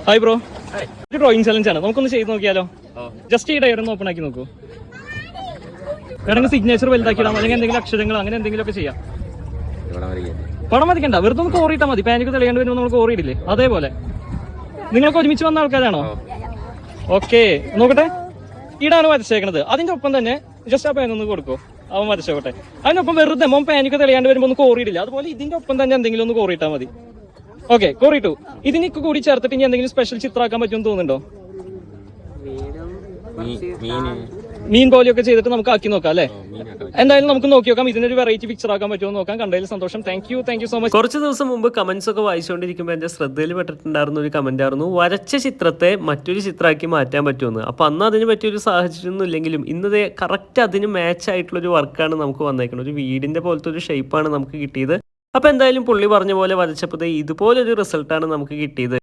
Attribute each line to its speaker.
Speaker 1: Hi bro, ഒരു drawing challenge ആണ്, നമുക്കൊന്ന് ചെയ്ത് നോക്കിയാലോ? ജസ്റ്റ് ഈ ഡയറി ഒന്ന് ഓപ്പൺ ആക്കി നോക്കൂ. വേണമെങ്കിൽ സിഗ്നേച്ചർ വലുതാക്കിയിടാം, അല്ലെങ്കിൽ എന്തെങ്കിലും അക്ഷരങ്ങൾ അങ്ങനെ എന്തെങ്കിലും ഒക്കെ ചെയ്യാം. പടം മതിക്കണ്ട, വെറുതെ ഒന്ന് കോറിയിട്ടാൽ മതി. പാനിക്ക് തെളിയേണ്ടി വരുമ്പോൾ നമ്മൾ കോറിയിടില്ലേ, അതേപോലെ. നിങ്ങൾക്ക് ഒരുമിച്ച് വന്ന ആൾക്കാരാണോ? ഓക്കെ, നോക്കട്ടെ. ഇടാണ് വരച്ചേക്കണത്. അതിന്റെ ഒപ്പം തന്നെ ജസ്റ്റ് ആ പാൻ ഒന്ന് കൊടുക്കോ, അവൻ വരച്ചോട്ടെ. അതിനൊപ്പം വെറുതെ മോൻ പാനിക്ക് തെളിയാണ്ട് വരുമ്പോൾ ഒന്ന് കോറിയിടില്ല, അതുപോലെ ഇതിന്റെ ഒപ്പം തന്നെ എന്തെങ്കിലും ഒന്ന് കോറിയിട്ടാൽ മതി. ഓക്കെ, കോറിട്ടു. ഇതിനൊക്കെ കൂടി ചേർത്തിട്ട് ഇനി എന്തെങ്കിലും സ്പെഷ്യൽ ചിത്രമാക്കാൻ പറ്റുമെന്ന് തോന്നുന്നുണ്ടോ? മീൻ പോലെയൊക്കെ ചെയ്തിട്ട് നമുക്ക് ആക്കി നോക്കാം അല്ലേ? എന്തായാലും നമുക്ക് നോക്കി നോക്കാം, ഇതിനൊരു വെറൈറ്റി പിക്ചർ ആക്കാൻ പറ്റുമോ നോക്കാം. കണ്ടതിൽ സന്തോഷം. Thank you so much.
Speaker 2: കുറച്ച് ദിവസം മുമ്പ് കമന്റ്സ് ഒക്കെ വായിച്ചുകൊണ്ടിരിക്കുമ്പോൾ എന്റെ ശ്രദ്ധയിൽ പെട്ടിട്ടുണ്ടായിരുന്ന ഒരു കമന്റ് ആയിരുന്നു, വരച്ച ചിത്രത്തെ മറ്റൊരു ചിത്രമാക്കി മാറ്റാൻ പറ്റുമെന്ന്. അപ്പൊ അന്ന് അതിന് പറ്റിയൊരു സാഹചര്യം ഒന്നും ഇല്ലെങ്കിലും ഇന്നത് കറക്റ്റ് അതിന് മാച്ച് ആയിട്ടുള്ള ഒരു വർക്കാണ് നമുക്ക് വന്നേക്കുന്നത്. ഒരു വീടിന്റെ പോലത്തെ ഒരു ഷേപ്പാണ് നമുക്ക് കിട്ടിയത്. അപ്പൊ എന്തായാലും പുള്ളി പറഞ്ഞ പോലെ വരച്ചപ്പോൾ ഇതുപോലൊരു റിസൾട്ടാണ് നമുക്ക് കിട്ടിയത്.